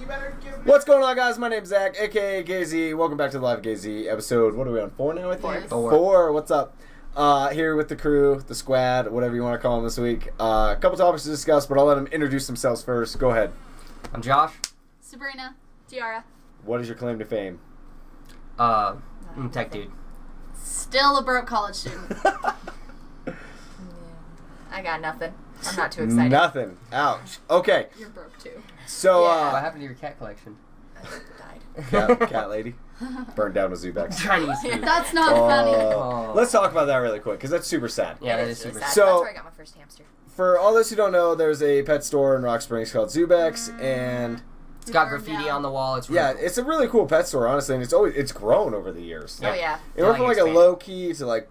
What's going on, guys? My name's Zach, aka GayZ. Welcome back to the GayZ episode. What are we on? 4 now, I think? Four. What's up? Here with the crew, the squad, whatever you want to call them this week. A couple topics to discuss, but I'll let them introduce themselves first. Go ahead. I'm Josh. Sabrina. Tiara. What is your claim to fame? I'm tech dude. Still a broke college student. I got nothing. I'm not too excited. Nothing. Ouch. Okay. You're broke too. So, what happened to your cat collection? I died. cat lady. Burned down with Zubex. Chinese food. That's not funny. Let's talk about that really quick, because that's super sad. Yeah, that It is super sad. So- That's where I got my first hamster. For all those who don't know, there's a pet store in Rock Springs called Zubex, and It's got graffiti on the wall. It's really yeah, cool. it's a really cool pet store, honestly, and it's grown over the years. Oh yeah. It went from like a expand. low key to like.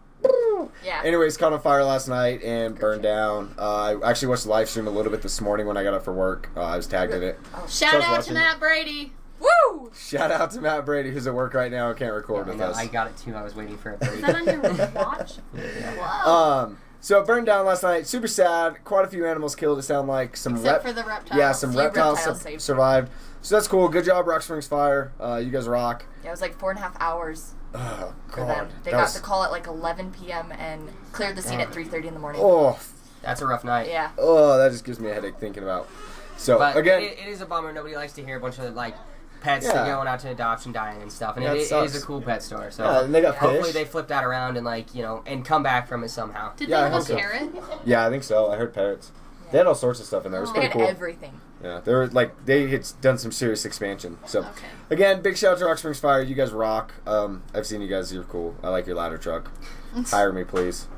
Yeah. Anyways, caught on fire last night and burned down. I actually watched the live stream a little bit this morning when I got up for work. I was tagged in it. Shout out watching- to Matt Brady. Woo! Shout out to Matt Brady, who's at work right now and can't record with us. I got it too. I was waiting for it. Is that on your watch? Whoa. So it burned down last night. Super sad. Quite a few animals killed. It sounded like some Except for the reptiles. yeah, some Few reptiles reptiles saved. survived. So that's cool. Good job, Rock Springs Fire. You guys rock. Yeah, it was like 4.5 hours Oh for God, them. They that got was- the call at like 11 p.m. and cleared the scene at 3:30 in the morning. Oh, That's a rough night. Yeah. oh, that just gives me a headache thinking about. So But again, it is a bummer. Nobody likes to hear a bunch of like pets Yeah. going out to adoption, dying and stuff. And That it is sucks. a cool pet store. So yeah, and they got hopefully fish. they flip that around and and come back from it somehow. Did Yeah, I they have hope a so. carrot? Yeah, I think so. I heard parrots. They had all sorts of stuff in there. It was Oh. They pretty had cool. everything. Yeah, they were like they had done some serious expansion. So Okay. again, big shout out to Rock Springs Fire. You guys rock. I've seen you guys. You're cool. I like your ladder truck. Hire me, please.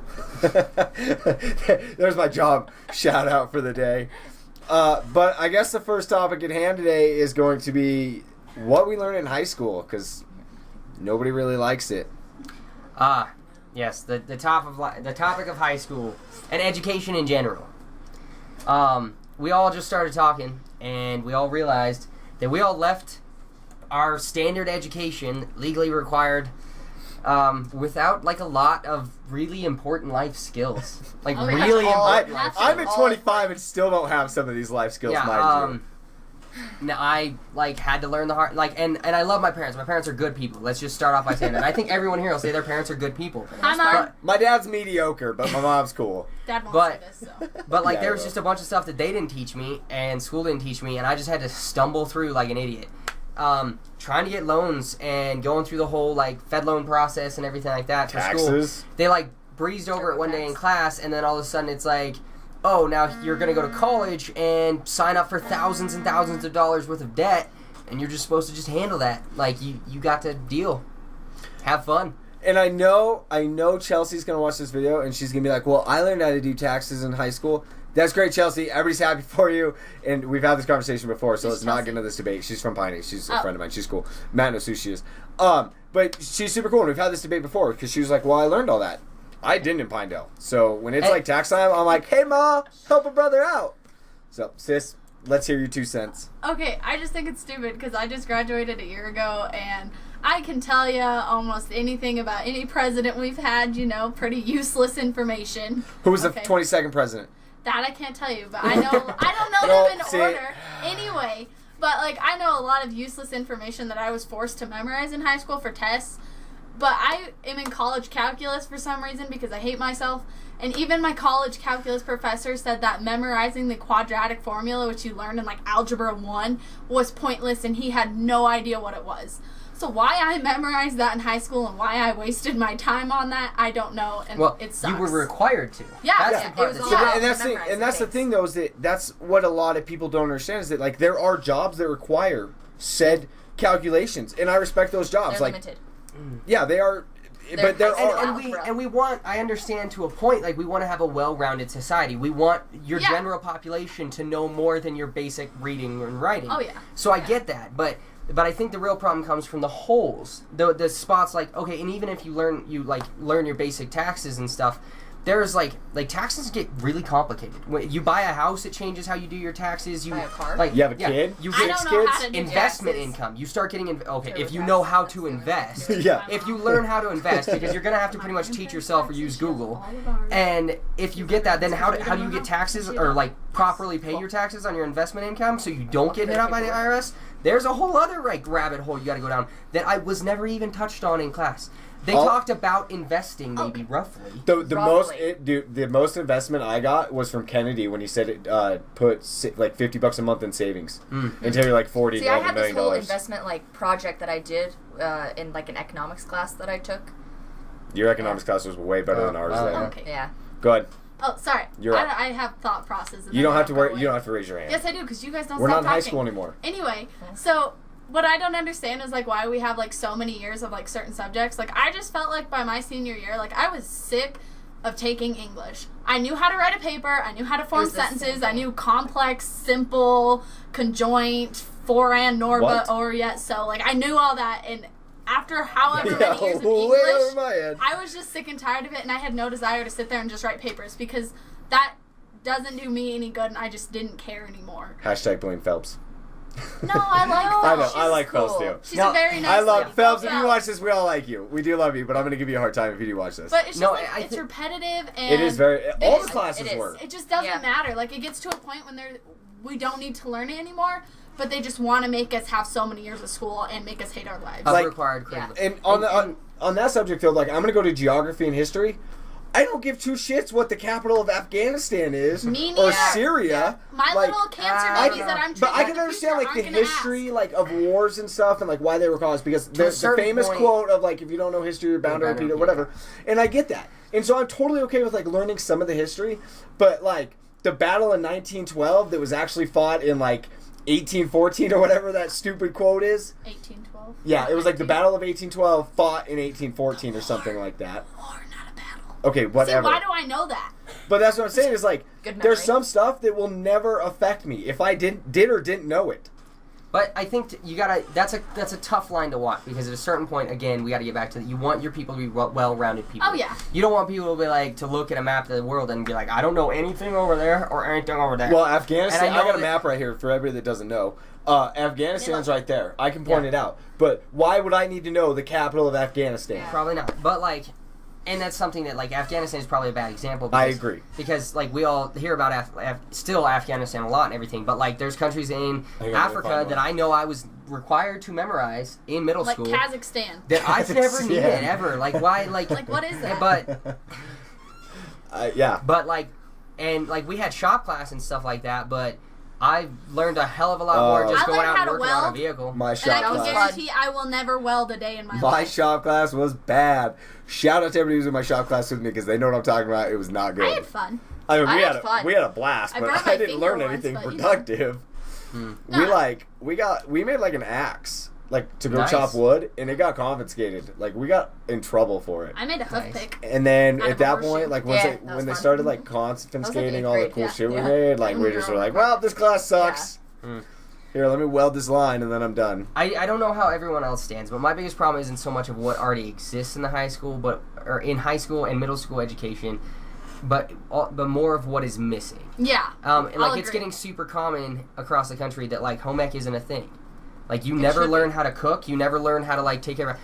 There's my job shout out for the day. But I guess the first topic at hand today is going to be what we learned in high school, because nobody really likes it. Yes, the topic of high school and education in general. We all just started talking, and we all realized that we all left our standard education, legally required, without like a lot of really important life skills. Like Oh, yeah. really All- important life skills. I'm at 25 and still don't have some of these life skills, mind you. Now I had to learn the hard and I love my parents. My parents are good people. Let's just start off by saying that. I think everyone here will say their parents are good people. Hi, Mom. My dad's mediocre, but my mom's cool. Dad won't But- say this, so. But Yeah, there was well. just a bunch of stuff that they didn't teach me and school didn't teach me, and I just had to stumble through like an idiot. Trying to get loans and going through the whole like Fed loan process and everything like that for school. Taxes. They like breezed over it one day in class, and then all of a sudden it's like, oh, now you're gonna go to college and sign up for thousands and thousands of dollars worth of debt, and you're just supposed to just handle that. Like you got to deal, have fun. And I know Chelsea's gonna watch this video and she's gonna be like, "Well, I learned how to do taxes in high school." That's great, Chelsea. Everybody's happy for you, and we've had this conversation before, so Who's let's not get Chelsea? into this debate. She's from Piney. She's a Oh. friend of mine. She's cool. Matt knows who she is. But she's super cool, and we've had this debate before because she was like, "Well, I learned all that. I didn't in Pinedale." So when it's Hey. like tax time, I'm like, "Hey, Ma, help a brother out." So, sis, let's hear your 2 cents. Okay, I just think it's stupid because I just graduated a year ago and I can tell you almost anything about any president we've had, pretty useless information. Who was the Okay. 22nd president? That I can't tell you, but I don't know Well, them in see- order. Anyway, but like I know a lot of useless information that I was forced to memorize in high school for tests. But I am in college calculus for some reason because I hate myself. And even my college calculus professor said that memorizing the quadratic formula, which you learned in like Algebra 1, was pointless and he had no idea what it was. So why I memorized that in high school and why I wasted my time on that, I don't know, and Well, it sucks. you were required to. Yeah, That's yeah, the part it was that's- a lot. And that's the Memorize and that's the things. thing though, is that that's what a lot of people don't understand, is that like there are jobs that require said calculations, and I respect those jobs. They're like, limited. yeah, they are, but there high are. school. And we want, I understand to a point, like we want to have a well-rounded society. We want your Yeah. general population to know more than your basic reading and writing. Oh, yeah. So I get that, but I think the real problem comes from the holes, the spots. Like, okay, and even if you learn your basic taxes and stuff, there's like taxes get really complicated. When you buy a house, it changes how you do your taxes. You Buy a car? like You have a kid? You I get don't know how kids? to do investment taxes. income. You start getting okay True, if you taxes, know how that's to true. invest. Yeah. If you learn how to invest, because you're gonna have to pretty much teach yourself or use Google. And if you get that, then how do you get taxes or like properly pay your taxes on your investment income so you don't get hit out by the IRS? There's a whole other like rabbit hole you got to go down that I was never even touched on in class. They talked about investing, maybe roughly. The most investment I got was from Kennedy when he said it put like $50 a month in savings until you're like 40. See, I had this whole investment like project that I did in like an economics class that I took. Your economics class was way better than ours. Okay. Yeah. Go ahead. Oh, sorry. I have thought processes. You don't have to worry. You don't have to raise your hand. Yes, I do, because you guys don't. We're stop not in high talking. school anymore. Anyway, so what I don't understand is like why we have like so many years of like certain subjects. Like I just felt like by my senior year, like I was sick of taking English. I knew how to write a paper. I knew how to form sentences. I knew complex, simple, conjoint, for and, nor, but, or, yet. So like I knew all that, and after however many years of English, I was just sick and tired of it, and I had no desire to sit there and just write papers because that doesn't do me any good, and I just didn't care anymore. Hashtag blame Phelps. No, I like Phelps. I know, I like Phelps too. She's a very nice I love lady. Phelps. If you watch this, we all like you. We do love you, but I'm gonna give you a hard time if you do watch this. But it's just it's repetitive, and it is very. All the classes work. It just doesn't matter. Like it gets to a point when we don't need to learn it anymore. But they just want to make us have so many years of school and make us hate our lives. Like, required curriculum. And on that subject, Phil, like I'm gonna go to geography and history. I don't give two shits what the capital of Afghanistan is or Syria. My little cancer babies that I'm treating. But I can understand like the history like of wars and stuff and like why they were caused because there's the famous quote of like if you don't know history you're bound to repeat it, whatever. And I get that. And so I'm totally okay with like learning some of the history, but like the battle in 1912 that was actually fought in like 1814 or whatever that stupid quote is. 1812. Yeah, it was like the Battle of 1812 fought in 1814 or something like that. Okay, whatever. See, why do I know that? But that's what I'm saying is like, there's some stuff that will never affect me if I did or didn't know it. But I think you gotta. That's a tough line to walk because at a certain point, again, we gotta get back to you want your people to be well-rounded people. Oh yeah. You don't want people to be like to look at a map of the world and be like, I don't know anything over there or anything over there. Well, Afghanistan. I got a map right here for everybody that doesn't know. Afghanistan's right there. I can point it out. But why would I need to know the capital of Afghanistan? Probably not. But like. And that's something that, like, Afghanistan is probably a bad example. Because, I agree. Because, like, we all hear about still Afghanistan a lot and everything, but, like, there's countries in Africa that I know I was required to memorize in middle school. Like Kazakhstan. That I've never needed, ever. Like, why, like... Like, what is that? But... yeah. But, like, and, like, we had shop class and stuff like that, but... I learned a hell of a lot more just going out and working on a vehicle. My shop class. And I can guarantee I will never weld a day in my life. My shop class was bad. Shout out to everybody who's in my shop class with me because they know what I'm talking about. It was not good. I had fun. I mean, we had a blast, but I didn't learn anything productive. We made like an axe. Like, to go chop wood, and it got confiscated. Like, we got in trouble for it. I made a hoof pick. And then, at that point, like, when they started, like, confiscating all the cool shit we made, like, we just were like, well, this class sucks. Yeah. Here, let me weld this line, and then I'm done. I don't know how everyone else stands, but my biggest problem isn't so much of what already exists in the high school, or in high school and middle school education, but more of what is missing. Yeah, it's getting super common across the country that, like, home ec isn't a thing. Like, you never learn how to cook. You never learn how to, like, take care of...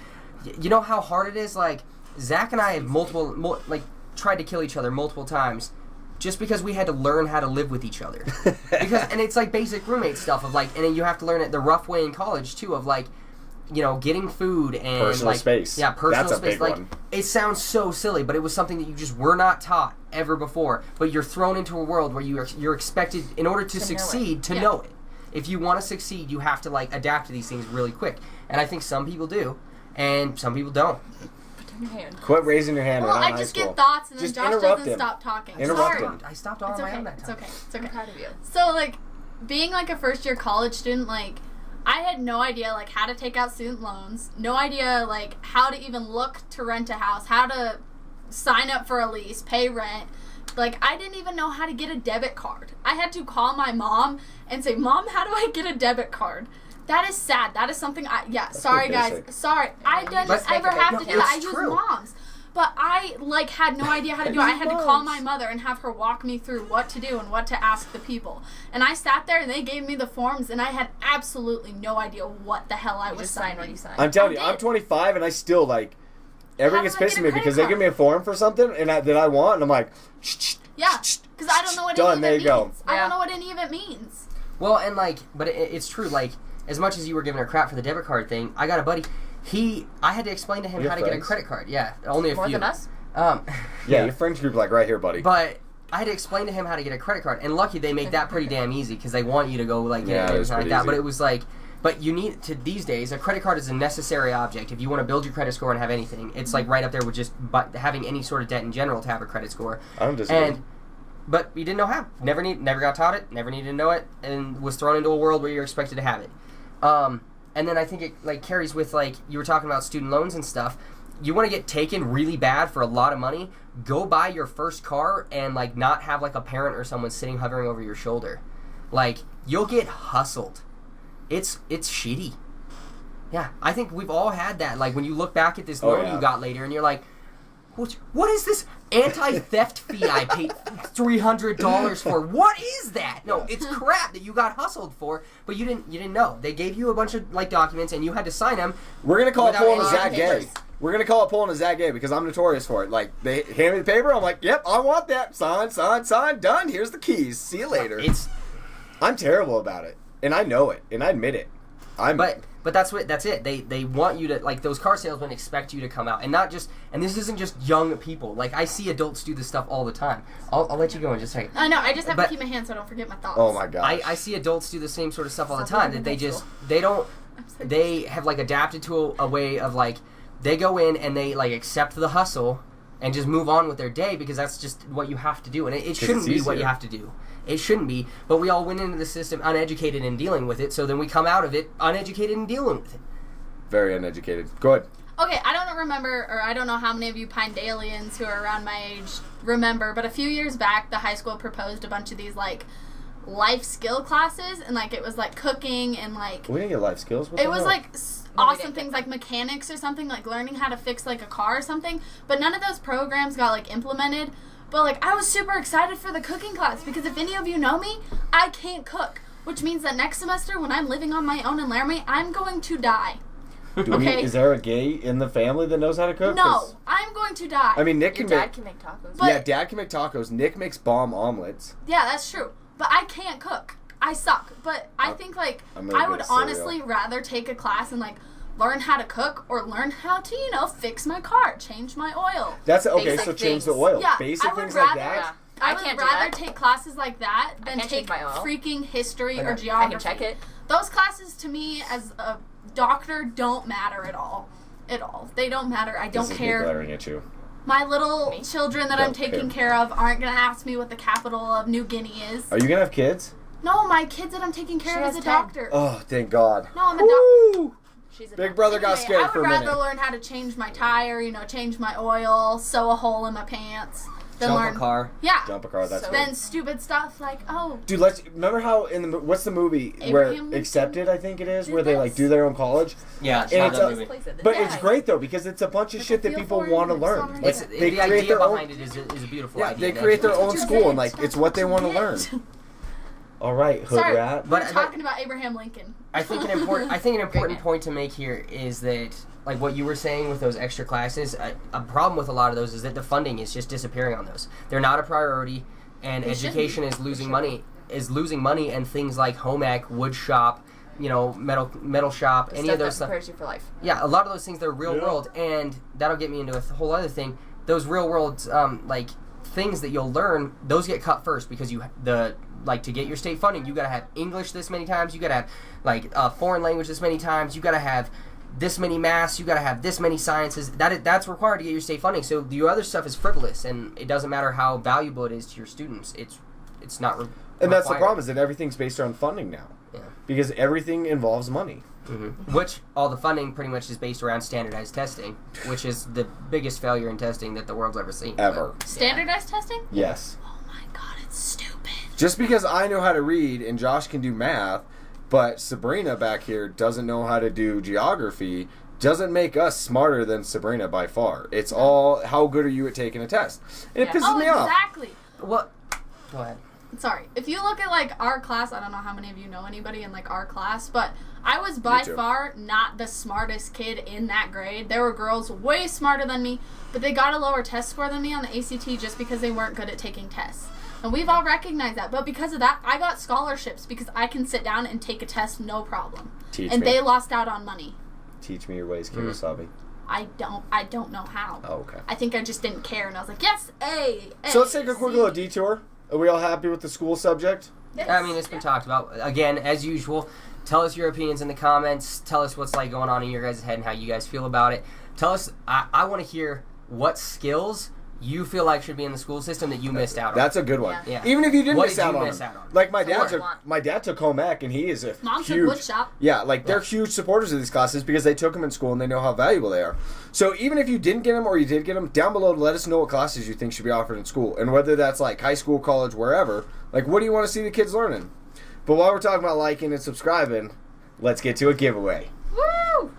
You know how hard it is? Like, Zach and I have tried to kill each other multiple times just because we had to learn how to live with each other. And it's, like, basic roommate stuff of, like... And then you have to learn it the rough way in college, too, of, like, you know, getting food and... Personal space. Yeah, personal space. That's a big one. It sounds so silly, but it was something that you just were not taught ever before. But you're thrown into a world where you're expected, in order to succeed, to know it. If you want to succeed, you have to, like, adapt to these things really quick. And I think some people do, and some people don't. Put down your hand. Quit raising your hand. Well, I just get thoughts, and then just Josh doesn't stop talking. Interrupt him. I stopped all on my own that time. It's okay. I'm proud of you. So, like, being, like, a first-year college student, like, I had no idea, like, how to take out student loans, no idea, like, how to even look to rent a house, how to sign up for a lease, pay rent. Like, I didn't even know how to get a debit card. I had to call my mom and say, Mom, how do I get a debit card? That is sad. That is something sorry, guys. Sorry. I didn't ever have to do that. I use Mom's. But I, like, had no idea how to do it. I had to call my mother and have her walk me through what to do and what to ask the people. And I sat there and they gave me the forms and I had absolutely no idea what the hell I was signing. I'm telling you, I'm 25 and I still, like, everything is pissing me because they give me a form for something that I want and I'm like, yeah, because I don't know what any of it means. I don't know what any of it means. Well, and, like, but it's true, like, as much as you were giving her crap for the debit card thing, I got a buddy. I had to explain to him how to get a credit card. Yeah, only a few. More than us? Yeah, your friends group like right here, buddy. But I had to explain to him how to get a credit card, and lucky they make that pretty damn easy because they want you to go like get it and like that. Easy. But it was like, but you need to these days. A credit card is a necessary object if you want to build your credit score and have anything. It's like right up there with just having any sort of debt in general to have a credit score. I don't disagree. But you didn't know how. Never got taught it. Never needed to know it, and was thrown into a world where you're expected to have it. And then I think it like carries with like you were talking about student loans and stuff. You want to get taken really bad for a lot of money, go buy your first car and like not have like a parent or someone sitting hovering over your shoulder. Like you'll get hustled. It's shitty. Yeah, I think we've all had that. Like when you look back at this loan you got later and you're like, what is this anti-theft fee I paid $300 for? What is that? No, it's crap that you got hustled for, but you didn't know. They gave you a bunch of like documents and you had to sign them. We're gonna call it pulling a any Zach Gay. papers. We're gonna call it pulling a Zach Gay because I'm notorious for it. Like they hand me the paper, I'm like, yep, I want that. Sign, done. Here's the keys. See you later. I'm terrible about it, and I know it, and I admit it. But that's it. They want you to, like, those car salesmen expect you to come out and not just, and this isn't just young people. Like I see adults do this stuff all the time. I'll let you go in just a second. I know. I just have to keep my hand so I don't forget my thoughts. Oh my god. I see adults do the same sort of stuff all the time. That they have like adapted to a way of like they go in and they like accept the hustle and just move on with their day because that's just what you have to do, and it shouldn't be what you have to do. It shouldn't be, but we all went into the system uneducated in dealing with it, so then we come out of it uneducated in dealing with it. Very uneducated. Go ahead. Okay, I don't remember, or I don't know how many of you Pinedalians who are around my age remember, but a few years back, the high school proposed a bunch of these, like, life skill classes, and, like, it was, like, cooking and, like... We didn't get life skills. It was, like, awesome things like mechanics or something, like learning how to fix, like, a car or something, but none of those programs got, like, implemented. But, like, I was super excited for the cooking class because if any of you know me, I can't cook, which means that next semester when I'm living on my own in Laramie, I'm going to die. Is there a gay in the family that knows how to cook? No, I'm going to die. I mean, Nick Your dad can make tacos. Yeah, Dad can make tacos. Nick makes bomb omelets. Yeah, that's true. But I can't cook. I suck. But I think, like, I would honestly rather take a class and, like, learn how to cook or learn how to, you know, fix my car, change my oil. That's okay, Basic so change the things. oil. Yeah, Basic things like that. I I would can't do rather that. take classes like that than take my oil. freaking history or I geography. can check it. Those classes, to me, as a doctor, don't matter at all. At all. They don't matter. I don't This is care. me glaring at you. My little children that I'm Don't taking care. care of aren't going to ask me what the capital of New Guinea is. Are you gonna have kids? No, my kids that I'm taking care of She is a has 10. doctor. Oh, thank God. No, I'm a doctor. Woo! She's a Big brother got Anyway, scared I for would a rather minute. learn how to change my tire, you know, change my oil, sew a hole in my pants. Than Jump learn, a car. Yeah. Jump a car. That's So- good. Then stupid stuff like, oh, Dude, remember how in the what's the movie Abraham where Lincoln Accepted, I think it is, did where they like this. do their own college. Yeah, And it's that a- movie. But Yeah. it's great though because it's a bunch of Like, shit I that feel people for want to you, learn. sorry. Like The they create idea their own. behind it is a beautiful Yeah, idea. they create their own You're school and rich. like it's what they want to learn. All right, hood sorry, rat. we're But- talking about Abraham Lincoln. I think an important man. point to make here is that, like what you were saying with those extra classes, a problem with a lot of those is that the funding is just disappearing on those. They're not a priority, and education is losing money. And things like home ec, wood shop, you know, metal shop, The any stuff of those that stuff. prepares you for life. Yeah, a lot of those things they're real world, and that'll get me into a whole other thing. Those real world like things that you'll learn, those get cut first because to get your state funding, you gotta have English this many times, you gotta have like a foreign language this many times, you gotta have this many maths, you gotta have this many sciences. That's required to get your state funding. So the other stuff is frivolous, and it doesn't matter how valuable it is to your students. It's not. And that's the required. problem is that everything's based on funding now. Yeah. Because everything involves money. Mm-hmm. Which all the funding pretty much is based around standardized testing, which is the biggest failure in testing that the world's ever seen. Ever. Standardized testing? Yes. Oh my god, it's stupid. Just because I know how to read and Josh can do math, but Sabrina back here doesn't know how to do geography, doesn't make us smarter than Sabrina by far. It's all how good are you at taking a test. And it Yeah. pisses me off. Exactly. What? Go ahead. Sorry. If you look at, like, our class, I don't know how many of you know anybody in, like, our class, but I was by Me too. far not the smartest kid in that grade. There were girls way smarter than me, but they got a lower test score than me on the ACT just because they weren't good at taking tests. And we've all recognized that. But because of that, I got scholarships because I can sit down and take a test no problem. They lost out on money. Teach me your ways, Kirasabi. I don't know how. Oh, okay. I think I just didn't care, and I was like, yes, A. So let's take a quick little detour. Are we all happy with the school subject? Yes. I mean, it's been talked about. Again, as usual, tell us your opinions in the comments. Tell us what's like going on in your guys' head and how you guys feel about it. Tell us, I want to hear what skills you feel like should be in the school system that you missed out on. That's a good one. Yeah. Even if you didn't What miss did out you on miss them. out on? Like my dad took home ec, and he is a Mom huge took wood shop. Yeah, like they're huge supporters of these classes because they took them in school and they know how valuable they are. So even if you didn't get them or you did get them, down below let us know what classes you think should be offered in school, and whether that's like high school, college, wherever. Like, what do you want to see the kids learning? But while we're talking about liking and subscribing, let's get to a giveaway. Woo!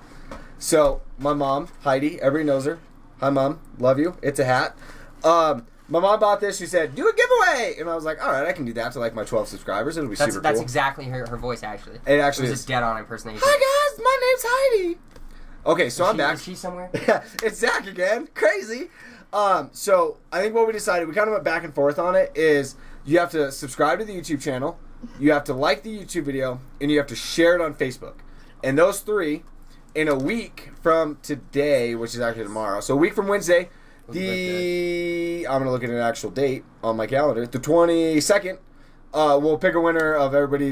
So my mom, Heidi, everybody knows her. Hi, Mom. Love you. It's a hat. My mom bought this. She said, do a giveaway. And I was like, all right, I can do that to like my 12 subscribers. It'll be super cool. That's exactly her voice, actually. It actually was is. a dead-on impersonation. Hi, guys. My name's Heidi. Okay, so I'm back. Is she somewhere? Yeah, it's Zach again. Crazy. So I think what we decided, we kind of went back and forth on it, is you have to subscribe to the YouTube channel, you have to like the YouTube video, and you have to share it on Facebook. And those three, in a week from today, which is actually tomorrow, so a week from Wednesday, I'm going to look at an actual date on my calendar, the 22nd, we'll pick a winner of everybody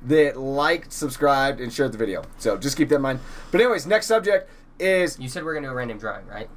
that liked, subscribed, and shared the video. So just keep that in mind. But anyways, next subject is... You said we're going to do a random drawing, right?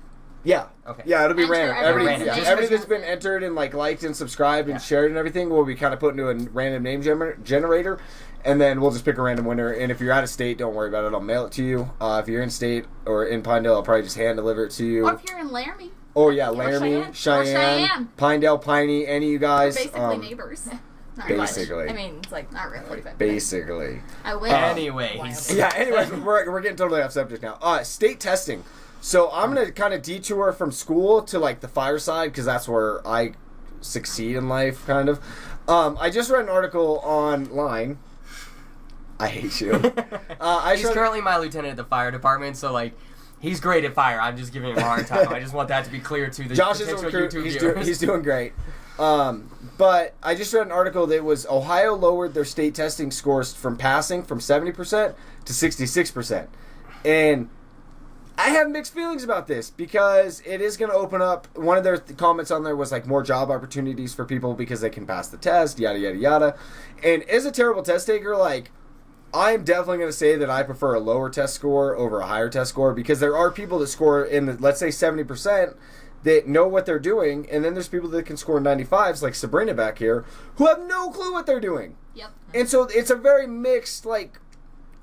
Yeah. Okay. Yeah, it'll be Enter random. everyone's Everybody, name. everybody that's been entered and like liked and subscribed and shared and everything will be kind of put into a random name generator, and then we'll just pick a random winner. And if you're out of state, don't worry about it. I'll mail it to you. If you're in state or in Pinedale, I'll probably just hand deliver it to you. Or if you're in Laramie. Oh yeah, Laramie, Cheyenne, Pinedale, Piney, any of you guys. We're basically neighbors. Not Basically. really. I mean, it's like Not really. 45 Basically. I wish. Anyways. Yeah, anyways, we're getting totally off subject now. State testing. So I'm going to kind of detour from school to like the fireside because that's where I succeed in life, kind of. I just read an article online. I hate you. He's currently my lieutenant at the fire department, so like, he's great at fire. I'm just giving him a hard time. I just want that to be clear to the Josh is a potential recruit. YouTube viewers. He's doing great. But I just read an article that was Ohio lowered their state testing scores from passing from 70% to 66%. And I have mixed feelings about this because it is going to open up. One of their comments on there was like more job opportunities for people because they can pass the test, yada, yada, yada. And as a terrible test taker, like, I'm definitely going to say that I prefer a lower test score over a higher test score because there are people that score in the, let's say 70%, that know what they're doing, and then there's people that can score 95s, like Sabrina back here, who have no clue what they're doing. Yep. And so it's a very mixed, like,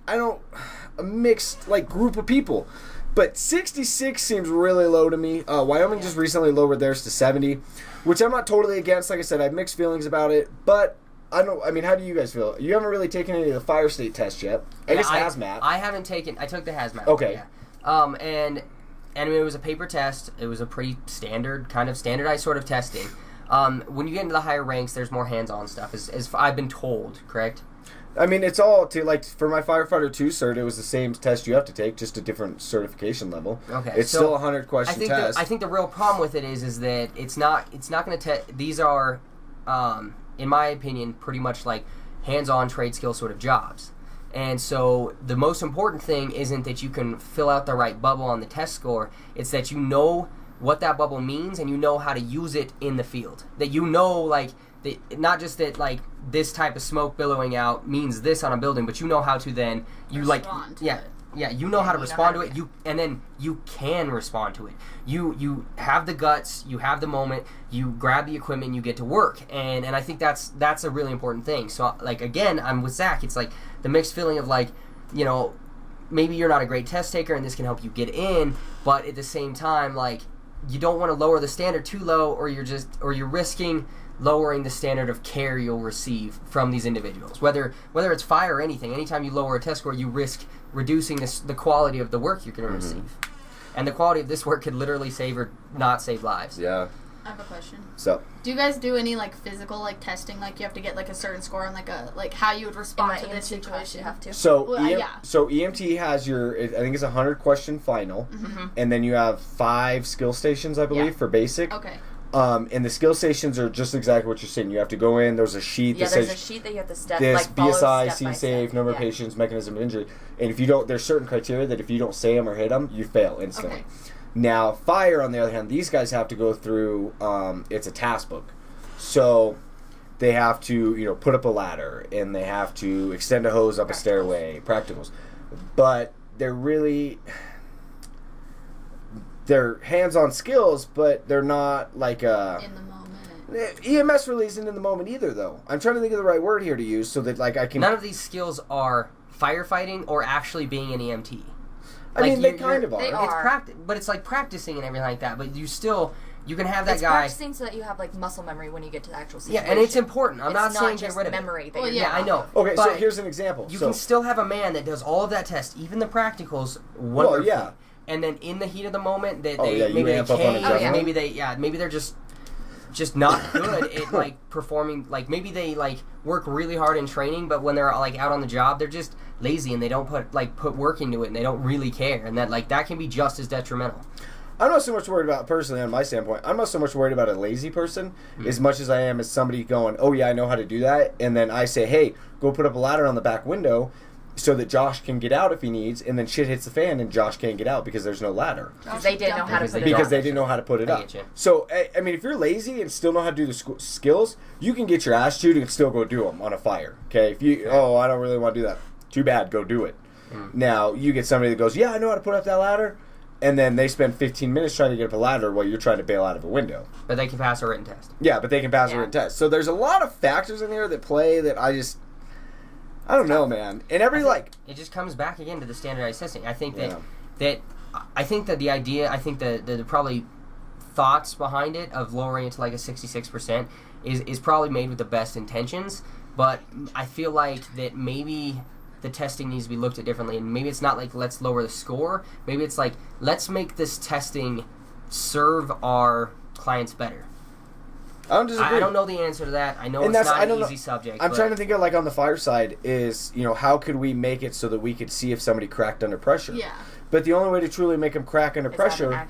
group of people. But 66 seems really low to me. Wyoming just recently lowered theirs to 70, which I'm not totally against. Like I said, I have mixed feelings about it, but how do you guys feel? You haven't really taken any of the fire state tests yet. I guess hazmat. I took the hazmat. Okay. Yeah. And it was a paper test. It was a pretty standardized sort of testing. When you get into the higher ranks, there's more hands-on stuff, as I've been told, correct? I mean, it's all to, like, for my firefighter 2 cert, it was the same test you have to take, just a different certification level. Okay. It's still a 100-question test. I think the real problem with it is that it's not going to these are, in my opinion, pretty much like hands-on trade skill sort of jobs. And so the most important thing isn't that you can fill out the right bubble on the test score. It's that you know what that bubble means and you know how to use it in the field. That you know, like, not just that, like, this type of smoke billowing out means this on a building, but you know how to then you respond like you know how to respond to it. And then you can respond to it. You have the guts, you have the moment, you grab the equipment, you get to work. And I think that's a really important thing. So, like, again, I'm with Zach. It's like the mixed feeling of, like, you know, maybe you're not a great test taker and this can help you get in, but at the same time, like, you don't want to lower the standard too low, or you're risking lowering the standard of care you'll receive from these individuals. Whether it's fire or anything, anytime you lower a test score, you risk reducing the quality of the work you're going to receive. And the quality of this work could literally save or not save lives. Yeah. I have a question. So, do you guys do any like physical like testing? Like you have to get like a certain score on like how you would respond to this situation? You have to. So, Well, yeah. So EMT has your, I think it's a 100-question final, and then you have 5 skill stations, I believe, for basic. Okay. And the skill stations are just exactly what you're saying. You have to go in. There's a sheet that says there's a sheet that you have to step this follow BSI, step by C-safe, step. number of patients, mechanism of injury. And if you don't, there's certain criteria that if you don't say them or hit them, you fail instantly. Okay. Now, fire, on the other hand, these guys have to go through, it's a task book. So they have to, put up a ladder, and they have to extend a hose up a stairway, practicals. But they're hands-on skills, but they're not like In the moment. EMS really isn't in the moment either, though. I'm trying to think of the right word here to use so that, like, I can... None of these skills are firefighting or actually being an EMT. I mean, they kind of are. They are. But it's like practicing and everything like that. But you can have that it's guy... practicing so that you have, like, muscle memory when you get to the actual situation. Yeah, and it's important. I'm not saying just get rid of memory it. that Well, you're yeah, I know. Okay, so but here's an example. You can still have a man that does all of that test, even the practicals, wonderfully. Well, yeah. And then in the heat of the moment, you amp up on adrenaline? maybe they're just not good at like performing. Like maybe they like work really hard in training, but when they're like out on the job, they're just lazy and they don't put work into it and they don't really care, and that can be just as detrimental. I'm not so much worried about, personally, on my standpoint, I'm not so much worried about a lazy person as much as I am as somebody going, oh yeah, I know how to do that, and then I say, hey, go put up a ladder on the back window so that Josh can get out if he needs, and then shit hits the fan and Josh can't get out because there's no ladder. Because they didn't know how to put it Because up. they didn't know how to put it I up. get you. So, I mean, if you're lazy and still know how to do the skills, you can get your ass chewed and still go do them on a fire. Okay? If you, I don't really want to do that. Too bad, go do it. Now, you get somebody that goes, yeah, I know how to put up that ladder, and then they spend 15 minutes trying to get up a ladder while you're trying to bail out of a window. But they can pass a written test. Yeah, but they can pass a written test. So there's a lot of factors in here that play that I don't know, man. And it just comes back again to the standardized testing. I think that the idea, I think the probably thoughts behind it of lowering it to like a 66% is probably made with the best intentions, but I feel like that maybe the testing needs to be looked at differently, and maybe it's not like let's lower the score, maybe it's like let's make this testing serve our clients better. I don't disagree. I don't know the answer to that. I know it's not an easy subject. I'm trying to think of, like, on the fire side is, how could we make it so that we could see if somebody cracked under pressure? Yeah. But the only way to truly make them crack under pressure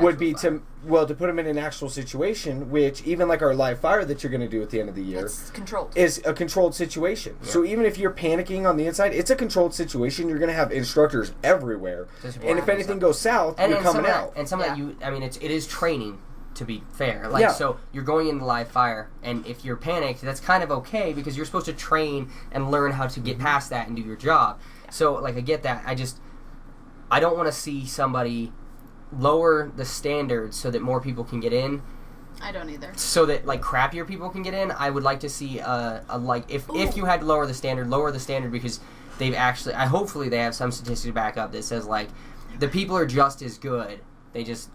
would be to put them in an actual situation, which even like our live fire that you're going to do at the end of the year It's controlled. is a controlled situation. Yeah. So even if you're panicking on the inside, it's a controlled situation. You're going to have instructors everywhere. And if anything goes south, you're coming out. And some of that, it is training, to be fair. Like, so you're going into live fire, and if you're panicked, that's kind of okay because you're supposed to train and learn how to get past that and do your job. So, like, I get that. I don't want to see somebody lower the standards so that more people can get in. I don't either. So that, like, crappier people can get in. I would like to see, if you had to lower the standard because they've actually, hopefully they have some statistics to back up that says, like, the people are just as good. They just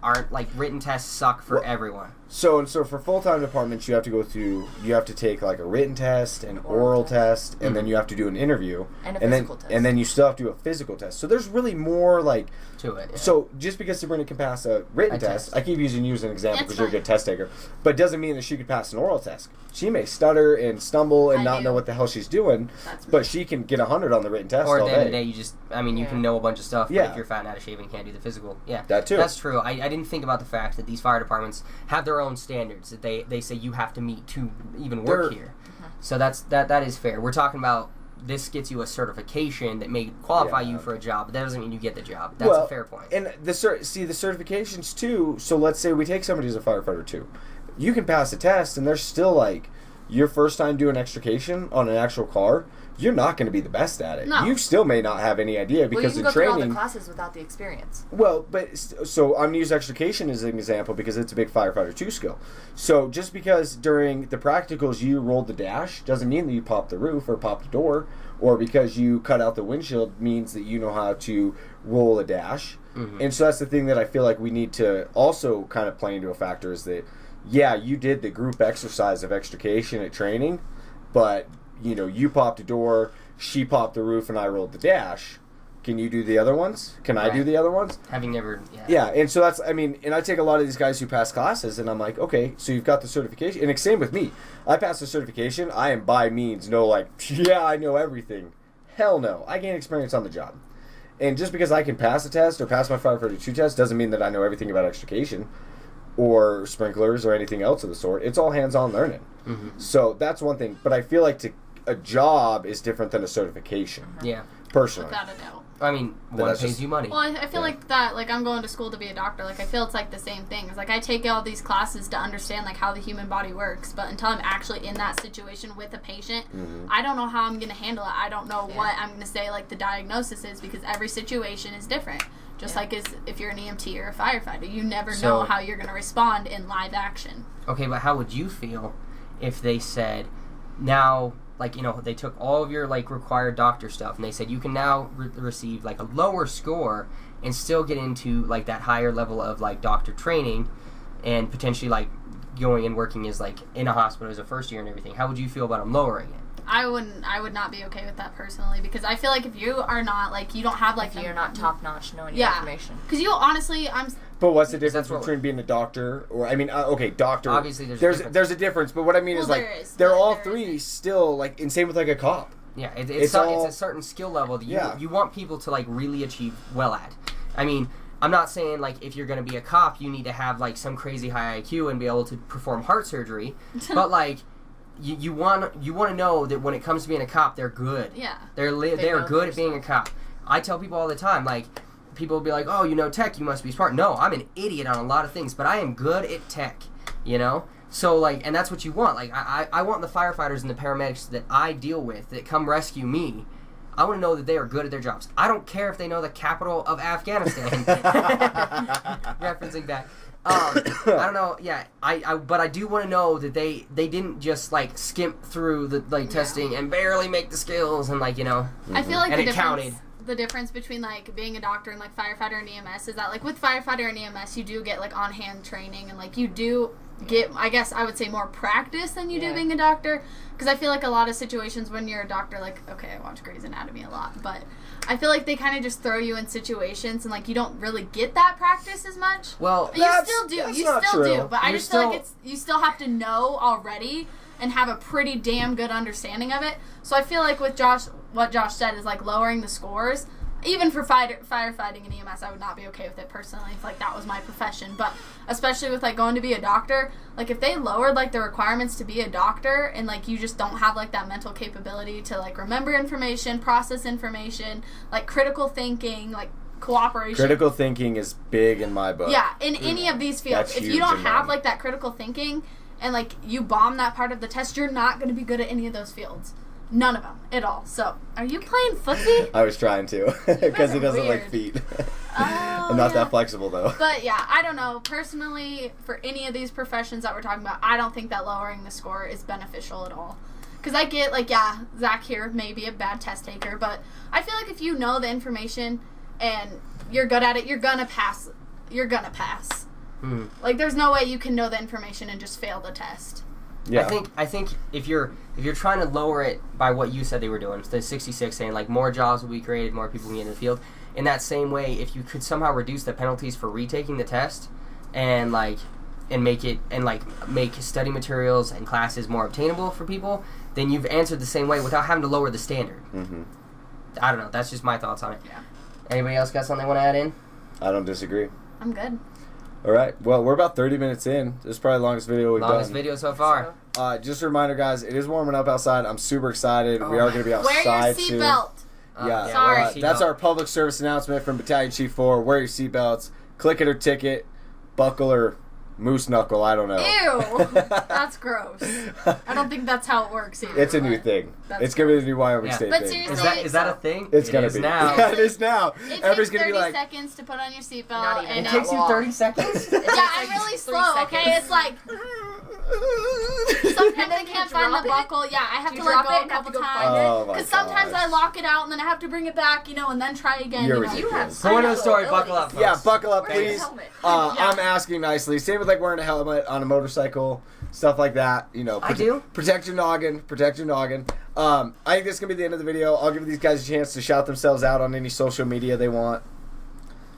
aren't, like, written tests suck for everyone. So for full-time departments, you have to take, like, a written test, an oral test, and then you have to do an interview. And a physical test. And then you still have to do a physical test. So there's really more, like... to it, yeah. So just because Sabrina can pass a written test, I keep using you as an example because you're a good test taker, but doesn't mean that she could pass an oral test. She may stutter and stumble and not know what the hell she's doing, but she can get 100 on the written test all day. Or at the end of the day, you can know a bunch of stuff, but if you're fat and out of shape and can't do the physical, that too. That's true. I didn't think about the fact that these fire departments have their own standards that they say you have to meet to even work here. So that is fair. We're talking about this gets you a certification that may qualify you for a job, but that doesn't mean you get the job. That's a fair point. And the certifications too. So let's say we take somebody as a firefighter too. You can pass a test, and they're still like your first time doing extrication on an actual car. You're not going to be the best at it. No. You still may not have any idea because you can the go through all training. the classes without the experience. Well, but so I'm going to use extrication as an example because it's a big firefighter 2 skill. So just because during the practicals you rolled the dash doesn't mean that you popped the roof or popped the door, or because you cut out the windshield means that you know how to roll a dash. Mm-hmm. And so that's the thing that I feel like we need to also kind of play into a factor is that, yeah, you did the group exercise of extrication at training, but you popped a door, she popped the roof, and I rolled the dash. can you do the other ones? Can I do the other ones? Having never... Yeah, and so that's, I mean, and I take a lot of these guys who pass classes, and I'm like, okay, so you've got the certification. And it's same with me. I pass the certification. I am by means no like, yeah, I know everything. Hell no. I gain experience on the job. And just because I can pass a test or pass my firefighter 2 test doesn't mean that I know everything about extrication or sprinklers or anything else of the sort. It's all hands-on learning. Mm-hmm. So that's one thing. But I feel like a job is different than a certification. Yeah. Personally. Without a doubt. I mean, one pays you money. Well, I feel like that, like, I'm going to school to be a doctor. Like, I feel it's, like, the same thing. It's like, I take all these classes to understand, like, how the human body works. But until I'm actually in that situation with a patient, I don't know how I'm going to handle it. I don't know what I'm going to say, like, the diagnosis is, because every situation is different. Just like as if you're an EMT or a firefighter. You never know how you're going to respond in live action. Okay, but how would you feel if they said, now... Like, you know, they took all of your, like, required doctor stuff, and they said you can now receive, like, a lower score and still get into, like, that higher level of, like, doctor training and potentially, like, going and working as, like, in a hospital as a first year and everything. How would you feel about them lowering it? I would not be okay with that personally, because I feel like if you are not, like, you don't have, like... If you're not top-notch knowing your information. Because you, honestly, But what's the difference between being a doctor or, I mean, okay, doctor. Obviously, there's a difference, but what I mean is, like, they're all three still, like, and same with, like, a cop. Yeah, it's a certain skill level that you want people to, like, really achieve well at. I mean, I'm not saying, like, if you're going to be a cop, you need to have, like, some crazy high IQ and be able to perform heart surgery, but, like... You want to know that when it comes to being a cop, they're good. Yeah. They're good at being a cop. I tell people all the time, like, people will be like, oh, you know tech, you must be smart. No, I'm an idiot on a lot of things, but I am good at tech, you know? So, like, and that's what you want. Like, I want the firefighters and the paramedics that I deal with that come rescue me, I want to know that they are good at their jobs. I don't care if they know the capital of Afghanistan. Referencing back. I don't know. Yeah, but I do want to know that they didn't just like skimp through the testing and barely make the skills and like, you know. I feel like and it counted. The difference between like being a doctor and like firefighter and EMS is that like with firefighter and EMS you do get like on hand training and like you do get, I guess I would say, more practice than you do being a doctor, because I feel like a lot of situations when you're a doctor, like, okay, I watch Grey's Anatomy a lot, but I feel like they kind of just throw you in situations and like you don't really get that practice as much. Well, you still do, but I just feel like you still have to know already and have a pretty damn good understanding of it. So I feel like with what Josh said is like lowering the scores. Even for firefighting and EMS, I would not be okay with it personally if, like, that was my profession. But especially with, like, going to be a doctor, like, if they lowered, like, the requirements to be a doctor and, like, you just don't have, like, that mental capability to, like, remember information, process information, like, critical thinking, like, cooperation. Critical thinking is big in my book. Yeah, in any of these fields. If you don't have, like, that critical thinking and, like, you bomb that part of the test, you're not going to be good at any of those fields. None of them at all. So, are you playing footsie? I was trying to, because he doesn't like feet. I'm not that flexible, though. But yeah, I don't know. Personally, for any of these professions that we're talking about, I don't think that lowering the score is beneficial at all. Because I get, like, yeah, Zach here may be a bad test taker, but I feel like if you know the information and you're good at it, you're gonna pass. You're gonna pass. Like, there's no way you can know the information and just fail the test. Yeah. I think if you're trying to lower it by what you said they were doing, the 66 saying like more jobs will be created, more people can get in the field. In that same way, if you could somehow reduce the penalties for retaking the test and make study materials and classes more obtainable for people, then you've answered the same way without having to lower the standard. I don't know. That's just my thoughts on it. Yeah. Anybody else got something they want to add in? I don't disagree. I'm good. All right. Well, we're about 30 minutes in. This is probably the longest video we've done. Longest video so far. Just a reminder, guys, it is warming up outside. I'm super excited. We are going to be outside Wear your soon. seatbelt. Yeah. Sorry. That's our public service announcement from Battalion Chief 4. Wear your seatbelts. Click it or ticket. Buckle or moose knuckle. I don't know. Ew. That's gross. I don't think that's how it works either. It's a new thing. It's going to be the new Wyoming State but thing. Seriously, is that a thing? It's going to be. Now. Yeah, it is now. It Everybody's takes 30 gonna be like, seconds to put on your seatbelt. It takes you 30 seconds? Yeah, I'm really slow, okay? It's like... Sometimes I can't find the buckle. Yeah, I have to let go a couple times. Because sometimes I lock it out and then I have to bring it back, and then try again. You're ridiculous. Point of the story, buckle up, folks. Yeah, buckle up, please. I'm asking nicely. Same with like wearing a helmet on a motorcycle, stuff like that. I do. Protect your noggin. I think this is going to be the end of the video. I'll give these guys a chance to shout themselves out on any social media they want.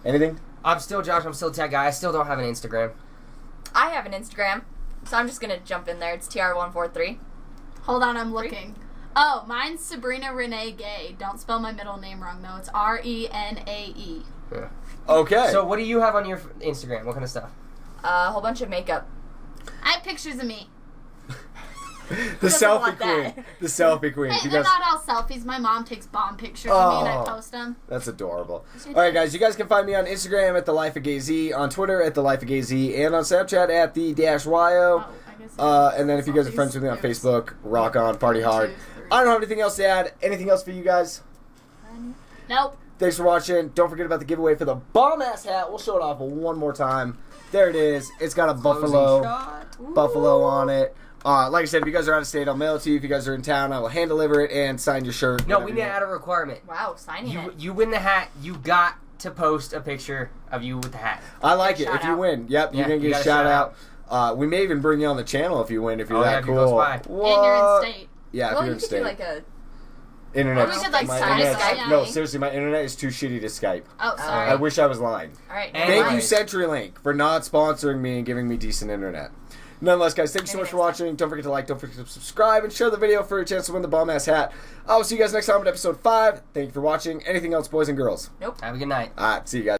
Anything? I'm still Josh. I'm still Tech Guy. I still don't have an Instagram. I have an Instagram, so I'm just gonna jump in there. It's TR143. Hold on, I'm looking. Oh, mine's Sabrina Renee Gay. Don't spell my middle name wrong, though. It's Renae. Yeah. Okay. So what do you have on your Instagram? What kind of stuff? A whole bunch of makeup. I have pictures of me. The doesn't selfie want queen. that? The selfie queen. Hey, You they're guys- not all selfies. My mom takes bomb pictures of me and I Oh. post them. That's adorable. All right, guys. You guys can find me on Instagram at TheLifeOfGayZ, on Twitter at TheLifeOfGayZ, and on Snapchat at the-Wyo. Oh, I guess And then if you guys are friends with me on Facebook, rock on, party hard. I don't have anything else to add. Anything else for you guys? Nope. Thanks for watching. Don't forget about the giveaway for the bomb-ass hat. We'll show it off one more time. There it is. It's got a buffalo on it. Like I said, if you guys are out of state, I'll mail it to you. If you guys are in town, I will hand deliver it and sign your shirt. No, whatever we you need to want. add a requirement. Wow, signing it. You win the hat. You got to post a picture of you with the hat. I like it. Shout If you out. win, yep, Yeah, you're going to you get a got a shout shout out. We may even bring you on the channel if you win, if you're Oh, that yeah, if you cool. close by. And you're in state. Yeah, Well, if you're you in could state. do like a. Internet. Or we could, like, my sign internet's- Skype. No, seriously, my internet is too shitty to Skype. Oh, sorry. Alright. I wish I was lying. All right. And- Thank you, Anyways. CenturyLink, for not sponsoring me and giving me decent internet. Nonetheless, guys, thank you so much for watching. Don't forget to like, don't forget to subscribe, and share the video for a chance to win the bomb-ass hat. I will see you guys next time at episode 5. Thank you for watching. Anything else, boys and girls? Have a good night. All right, see you guys.